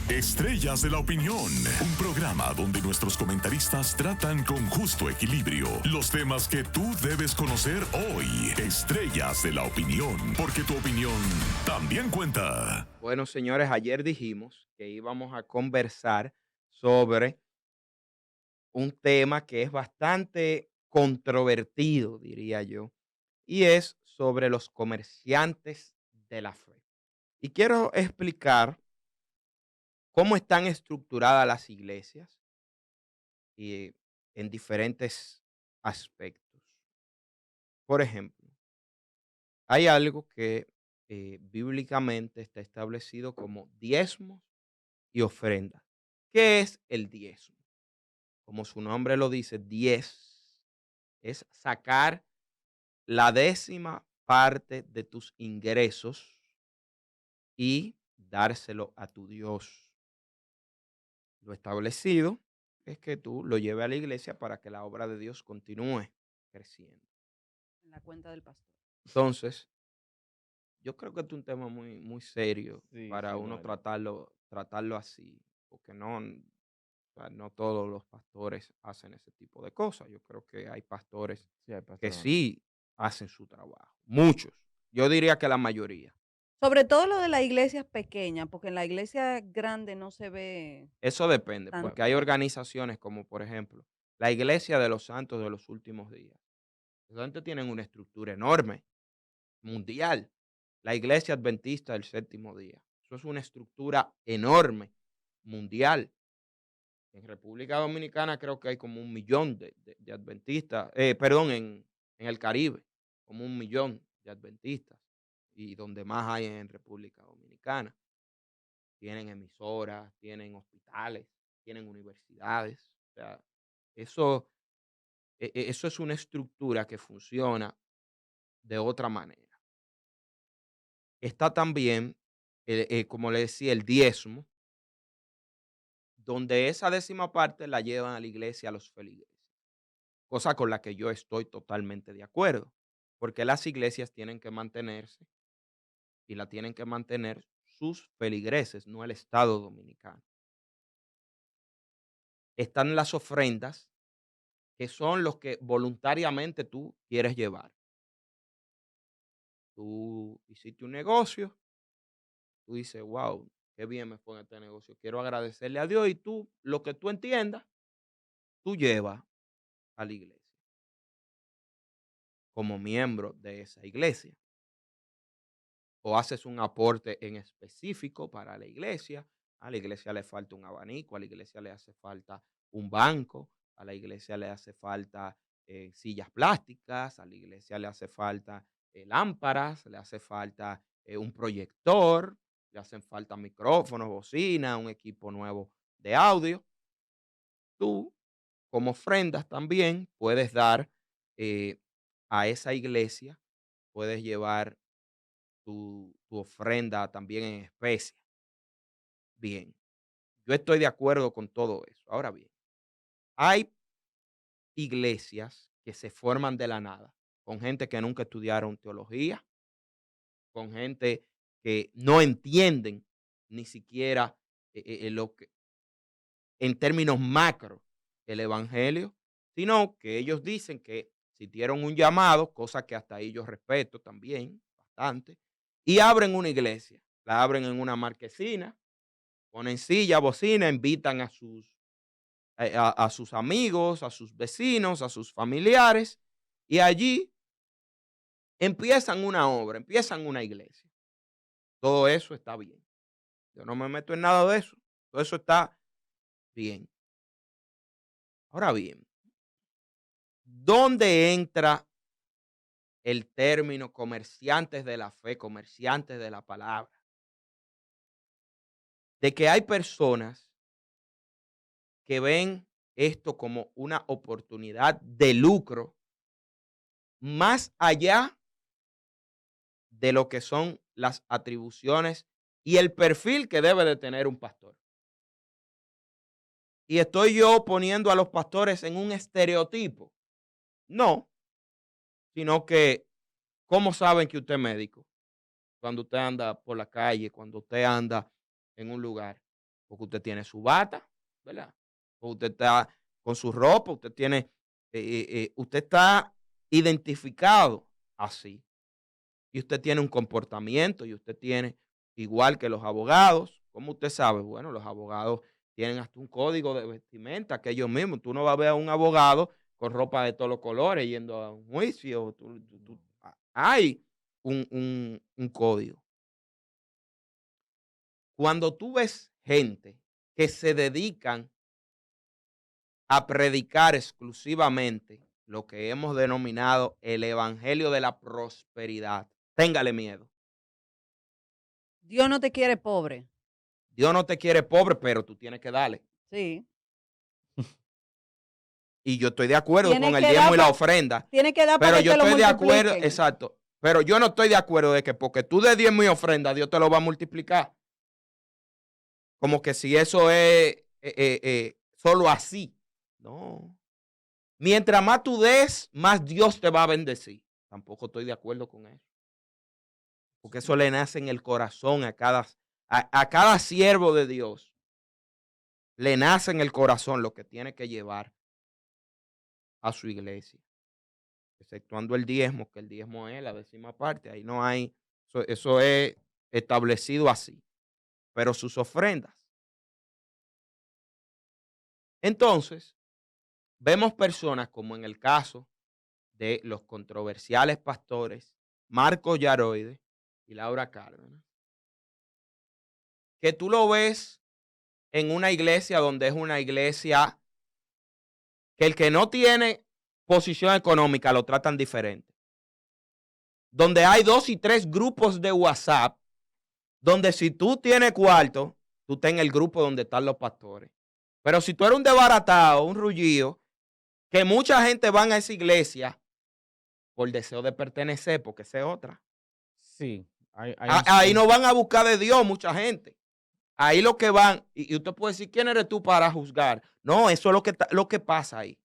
Estrellas de la Opinión, un programa donde nuestros comentaristas tratan con justo equilibrio los temas que tú debes conocer hoy. Estrellas de la Opinión, porque tu opinión también cuenta. Bueno, señores, ayer dijimos que íbamos a conversar sobre un tema que es bastante controvertido, diría yo, y es sobre los comerciantes de la fe. Y quiero explicar cómo están estructuradas las iglesias y en diferentes aspectos. Por ejemplo, hay algo que bíblicamente está establecido como diezmos y ofrendas. ¿Qué es el diezmo? Como su nombre lo dice, 10 es sacar la décima parte de tus ingresos y dárselo a tu Dios. Lo establecido es que tú lo lleves a la iglesia para que la obra de Dios continúe creciendo. En la cuenta del pastor. Entonces, yo creo que es un tema muy serio Sí, para sí, uno no, tratarlo así, porque no, o sea, no todos los pastores hacen ese tipo de cosas. Yo creo que hay pastores sí, hay que pastores honestos. sí hacen su trabajo. Muchos. Yo diría que la mayoría. Sobre todo lo de las iglesias pequeñas, porque en la iglesia grande no se ve Eso depende, porque hay tanto. organizaciones como, por ejemplo, la Iglesia de los Santos de los Últimos Días. Esa gente tienen una estructura enorme, mundial. La Iglesia Adventista del Séptimo Día. Eso es una estructura enorme, mundial. En República Dominicana creo que hay como 1 millón de adventistas, perdón, en el Caribe, como 1 millón de adventistas. Y donde más hay en República Dominicana. Tienen emisoras, tienen hospitales, tienen universidades. O sea, eso, eso es una estructura que funciona de otra manera. Está también, como le decía, el diezmo, donde esa décima parte la llevan a la iglesia a los feligreses, cosa con la que yo estoy totalmente de acuerdo, porque las iglesias tienen que mantenerse y la tienen que mantener sus feligreses, no el Estado dominicano. Están las ofrendas, que son los que voluntariamente tú quieres llevar. Tú hiciste un negocio, tú dices, wow, qué bien me fue en este negocio, quiero agradecerle a Dios y tú, lo que tú entiendas, tú llevas a la iglesia como miembro de esa iglesia o haces un aporte en específico para la iglesia. A la iglesia le falta un abanico, a la iglesia le hace falta un banco, a la iglesia le hace falta sillas plásticas, a la iglesia le hace falta lámparas, le hace falta un proyector, le hacen falta micrófonos, bocina, un equipo nuevo de audio. Tú, como ofrendas también, puedes dar eh, a esa iglesia, puedes llevar tu ofrenda también en especie. Bien, yo estoy de acuerdo con todo eso. Ahora bien, hay iglesias que se forman de la nada, con gente que nunca estudiaron teología, con gente que no entienden ni siquiera lo que, en términos macro, el evangelio, sino que ellos dicen que sintieron un llamado, cosa que hasta ahí yo respeto también bastante, y abren una iglesia, la abren en una marquesina, ponen silla, bocina, invitan a sus amigos, a sus vecinos, a sus familiares, y allí empiezan una obra, empiezan una iglesia. Todo eso está bien. Yo no me meto en nada de eso. Todo eso está bien. Ahora bien, ¿dónde entra el término comerciantes de la fe, comerciantes de la palabra? De que hay personas que ven esto como una oportunidad de lucro más allá de lo que son las atribuciones y el perfil que debe de tener un pastor. Y estoy yo poniendo a los pastores en un estereotipo. No, sino que, ¿cómo saben que usted es médico? Cuando usted anda por la calle, cuando usted anda en un lugar. porque usted tiene su bata, ¿verdad? O usted está con su ropa, usted está identificado así. Y usted tiene un comportamiento y usted tiene, igual que los abogados, ¿cómo usted sabe? Bueno, los abogados tienen hasta un código de vestimenta que ellos mismos. Tú no vas a ver a un abogado con ropa de todos los colores yendo a un juicio. Hay un código. Cuando tú ves gente que se dedican a predicar exclusivamente lo que hemos denominado el evangelio de la prosperidad, téngale miedo. Dios no te quiere pobre. Dios no te quiere pobre, pero tú tienes que darle. Sí. Y yo estoy de acuerdo Tienes con el que diezmo dar y la pa- ofrenda. Tienes que dar Pero para que yo te lo estoy de acuerdo, multipliquen. exacto. Pero yo no estoy de acuerdo de que porque tú des diezmo y ofrenda, Dios te lo va a multiplicar. Como que si eso es solo así. No. Mientras más tú des, más Dios te va a bendecir. Tampoco estoy de acuerdo con eso. Porque eso le nace en el corazón a cada siervo de Dios. Le nace en el corazón lo que tiene que llevar a su iglesia. Exceptuando el diezmo, que el diezmo es la 10ª parte. Ahí no hay, eso es establecido así. Pero sus ofrendas. Entonces, vemos personas como en el caso de los controversiales pastores Marcos Yaroide y Laura Cárdenas, que tú lo ves en una iglesia donde es una iglesia que el que no tiene posición económica lo tratan diferente. Donde hay 2 y 3 grupos de WhatsApp, donde si tú tienes cuarto, tú estás en el grupo donde están los pastores. Pero si tú eres un desbaratado, un rullido, que mucha gente van a esa iglesia por deseo de pertenecer, porque esa es otra. Sí. Ahí no van a buscar de Dios mucha gente. Ahí lo que van, y usted puede decir, ¿quién eres tú para juzgar? No, eso es lo que pasa ahí.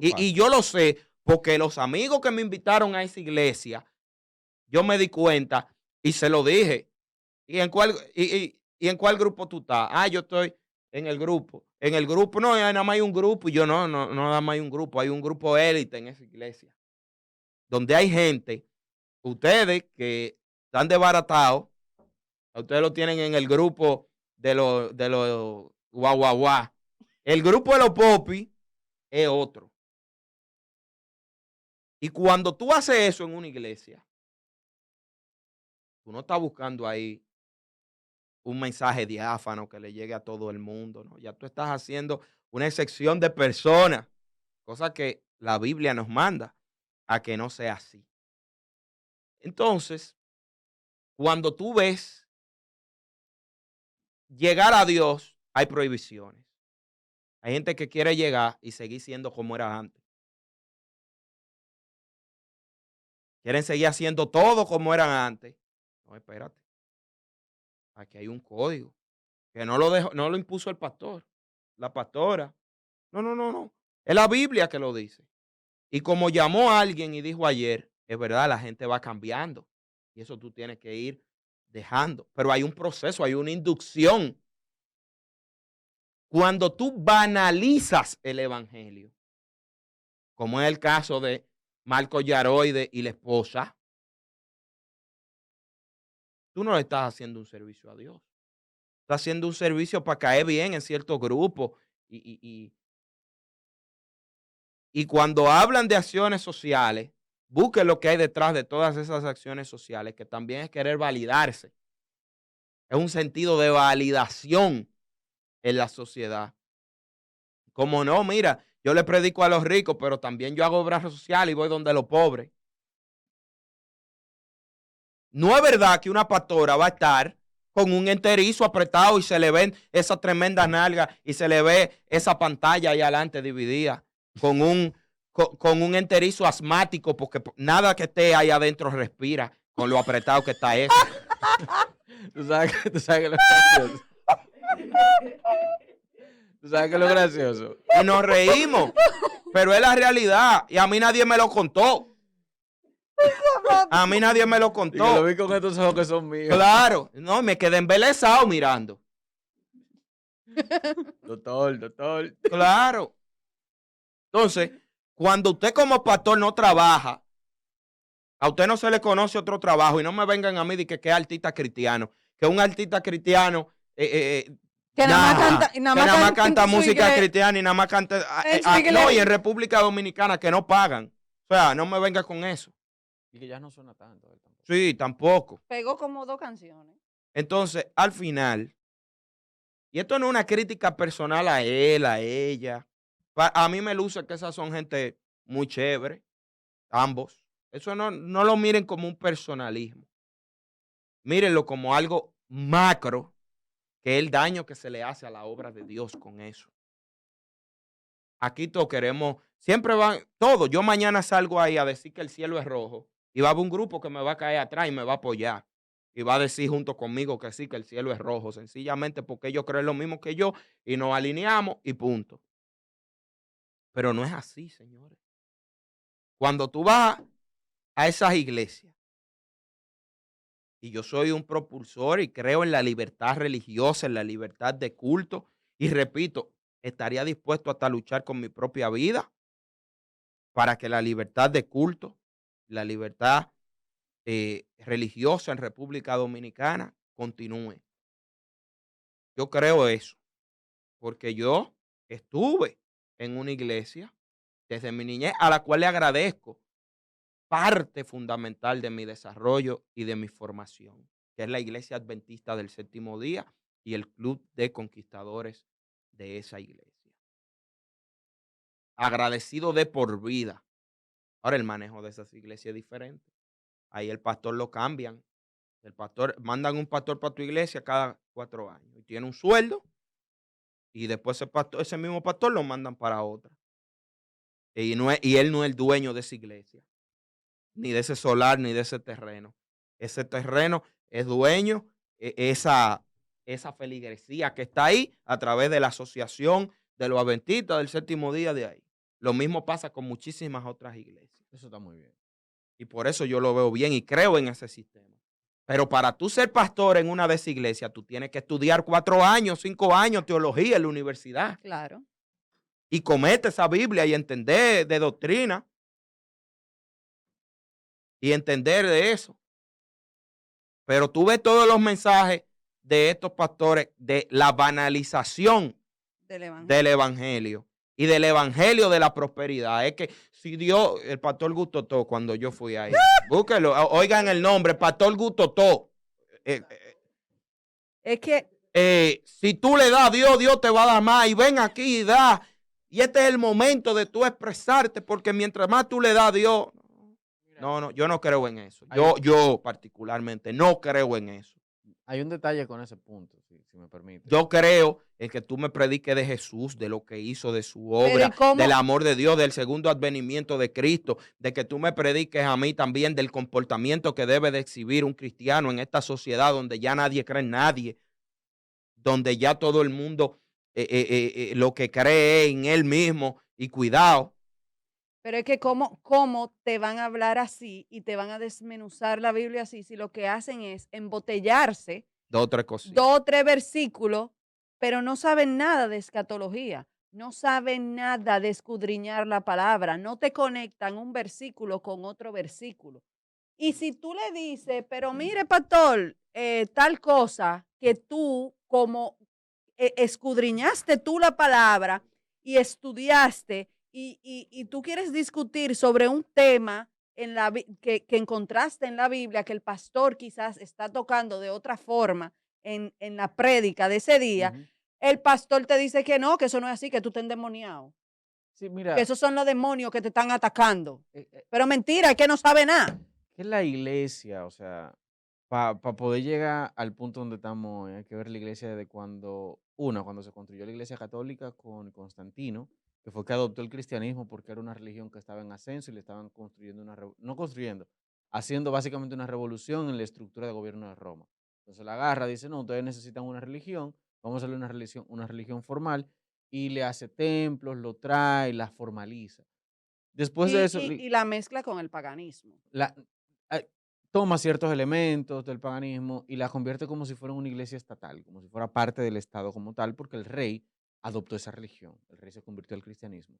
Y yo lo sé, porque los amigos que me invitaron a esa iglesia, yo me di cuenta y se lo dije. ¿Y en cuál grupo tú estás? Ah, yo estoy en el grupo. En el grupo, no, nada más hay un grupo. Y yo, no, nada más hay un grupo. Hay un grupo élite en esa iglesia. Donde hay gente, ustedes que están desbaratados, ustedes lo tienen en el grupo de los guau. El grupo de los popis es otro. Y cuando tú haces eso en una iglesia, tú no estás buscando ahí un mensaje diáfano que le llegue a todo el mundo, ¿no? Ya tú estás haciendo una excepción de personas, cosa que la Biblia nos manda a que no sea así. Entonces, cuando tú ves llegar a Dios, hay prohibiciones. Hay gente que quiere llegar y seguir siendo como era antes. Quieren seguir haciendo todo como eran antes. No, espérate. Aquí hay un código que no lo impuso el pastor, la pastora. No. Es la Biblia que lo dice. Y como llamó a alguien y dijo ayer, es verdad, la gente va cambiando. Y eso tú tienes que ir dejando. Pero hay un proceso, hay una inducción. Cuando tú banalizas el evangelio, como es el caso de Marcos Yaroide y la esposa, tú no le estás haciendo un servicio a Dios. Estás haciendo un servicio para caer bien en ciertos grupos. Y cuando hablan de acciones sociales, busquen lo que hay detrás de todas esas acciones sociales, que también es querer validarse. Es un sentido de validación en la sociedad. Como no, mira, yo le predico a los ricos, pero también yo hago obra social y voy donde los pobres. No es verdad que una pastora va a estar con un enterizo apretado y se le ven esas tremendas nalgas y se le ve esa pantalla ahí adelante dividida con un enterizo asmático, porque nada que esté ahí adentro respira con lo apretado que está eso. ¿Tú sabes que lo gracioso? ¿Tú sabes qué es lo gracioso? Y nos reímos, pero es la realidad. Y a mí nadie me lo contó. A mí nadie me lo contó. Y que lo vi con estos ojos que son míos. Claro, no, me quedé embelesado mirando. Doctor. Claro. Entonces, cuando usted como pastor no trabaja, a usted no se le conoce otro trabajo y no me vengan a mí de que es artista cristiano, que un artista cristiano Que nada más canta, que nada más canta en su música iglesia. cristiana y nada más canta En su no, y iglesia. en República Dominicana que no pagan. O sea, no me venga con eso. Y que ya no suena tanto. Él tampoco. Sí, tampoco. Pegó como 2 canciones. Entonces, al final, y esto no es una crítica personal a él, a ella. A mí me luce que esas son gente muy chévere, ambos. Eso no lo miren como un personalismo. Mírenlo como algo macro, que es el daño que se le hace a la obra de Dios con eso. Aquí todos queremos, siempre van, todos. Yo mañana salgo ahí a decir que el cielo es rojo y va a haber un grupo que me va a caer atrás y me va a apoyar. Y va a decir junto conmigo que sí, que el cielo es rojo, sencillamente porque ellos creen lo mismo que yo y nos alineamos y punto. Pero no es así, señores. Cuando tú vas a esas iglesias, y yo soy un propulsor y creo en la libertad religiosa, en la libertad de culto, y repito, estaría dispuesto hasta a luchar con mi propia vida para que la libertad de culto, la libertad religiosa en República Dominicana continúe. Yo creo eso, porque yo estuve en una iglesia desde mi niñez, a la cual le agradezco parte fundamental de mi desarrollo y de mi formación, que es la Iglesia Adventista del Séptimo Día y el Club de Conquistadores de esa iglesia. Agradecido de por vida. Ahora el manejo de esas iglesias es diferente. Ahí el pastor lo cambian. El pastor, mandan un pastor para tu iglesia cada 4 años y tiene un sueldo y después ese mismo pastor lo mandan para otra. Y él no es el dueño de esa iglesia, ni de ese solar, ni de ese terreno. Ese terreno es dueño, esa feligresía que está ahí a través de la asociación de los adventistas del séptimo día de ahí. Lo mismo pasa con muchísimas otras iglesias. Eso está muy bien. Y por eso yo lo veo bien y creo en ese sistema. Pero para tú ser pastor en una de esas iglesias, tú tienes que estudiar 4 años, 5 años teología en la universidad. Claro. Y comete esa Biblia y entender de doctrina. Y entender de eso. Pero tú ves todos los mensajes de estos pastores de la banalización del evangelio y del evangelio de la prosperidad. Es que si Dios, el pastor Gustotó, cuando yo fui ahí, búsquelo, oigan el nombre, pastor Gustotó. Es que Si tú le das a Dios, Dios te va a dar más. Y ven aquí y da. Y este es el momento de tú expresarte, porque mientras más tú le das a Dios. No, yo no creo en eso. Yo particularmente no creo en eso. Hay un detalle con ese punto, si me permite. Yo creo en que tú me prediques de Jesús, de lo que hizo, de su Pero, obra, ¿y cómo? del amor de Dios, del segundo advenimiento de Cristo, de que tú me prediques a mí también del comportamiento que debe de exhibir un cristiano en esta sociedad donde ya nadie cree en nadie, donde ya todo el mundo lo que cree es en él mismo y cuidado. Pero es que cómo te van a hablar así y te van a desmenuzar la Biblia así si lo que hacen es embotellarse 2 o 3 cositas. 2 o 3 versículos, pero no saben nada de escatología, no saben nada de escudriñar la palabra, no te conectan un versículo con otro versículo. Y si tú le dices, pero mire, pastor, tal cosa que tú como escudriñaste tú la palabra y estudiaste y tú quieres discutir sobre un tema que encontraste en la Biblia que el pastor quizás está tocando de otra forma en la prédica de ese día, el pastor te dice que no, que eso no es así, que tú estás endemoniado. Sí, mira. Que esos son los demonios que te están atacando. Pero mentira, es que no sabe nada. Que la iglesia, o sea, para poder llegar al punto donde estamos, hay que ver la iglesia desde cuando se construyó la iglesia católica con Constantino, que fue que adoptó el cristianismo porque era una religión que estaba en ascenso y le estaban haciendo básicamente una revolución en la estructura de gobierno de Roma. Entonces la agarra, dice, no, ustedes necesitan una religión, vamos a hacerle una religión formal, y le hace templos, lo trae, la formaliza. Después de eso... Y la mezcla con el paganismo. toma ciertos elementos del paganismo y la convierte como si fuera una iglesia estatal, como si fuera parte del Estado como tal, porque el rey adoptó esa religión, el rey se convirtió al cristianismo.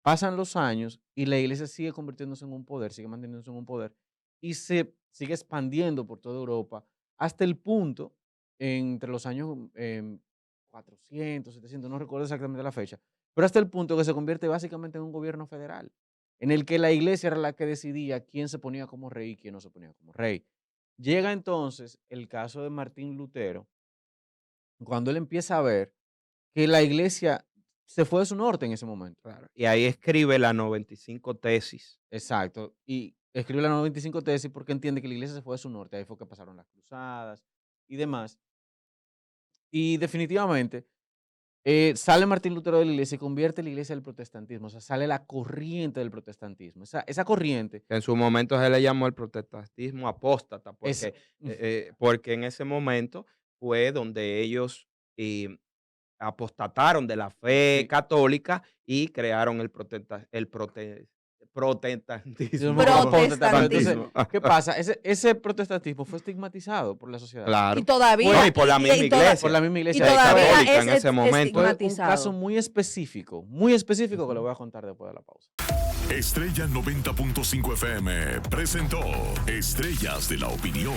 Pasan los años y la iglesia sigue convirtiéndose en un poder, sigue manteniéndose en un poder y se sigue expandiendo por toda Europa hasta el punto, entre los años 400, 700, no recuerdo exactamente la fecha, pero hasta el punto que se convierte básicamente en un gobierno federal, en el que la iglesia era la que decidía quién se ponía como rey y quién no se ponía como rey. Llega entonces el caso de Martín Lutero, cuando él empieza a ver que la iglesia se fue de su norte en ese momento. Claro. Y ahí escribe las 95 tesis. Exacto. Y escribe las 95 tesis porque entiende que la iglesia se fue de su norte. Ahí fue que pasaron las cruzadas y demás. Y definitivamente sale Martín Lutero de la iglesia y convierte la iglesia del protestantismo. O sea, sale la corriente del protestantismo. Esa corriente En su momento se le llamó el protestantismo apóstata, es... porque en ese momento fue donde ellos apostataron de la fe Sí. católica y crearon el protestantismo. Protestantismo. Entonces, ¿qué pasa? Ese protestantismo fue estigmatizado por la sociedad. Claro. Y todavía. Bueno, y por la misma iglesia. Por la misma Y iglesia todavía católica es en ese momento. Fue un estigmatizado. caso muy específico que lo voy a contar después de la pausa. Estrella 90.5 FM presentó Estrellas de la Opinión.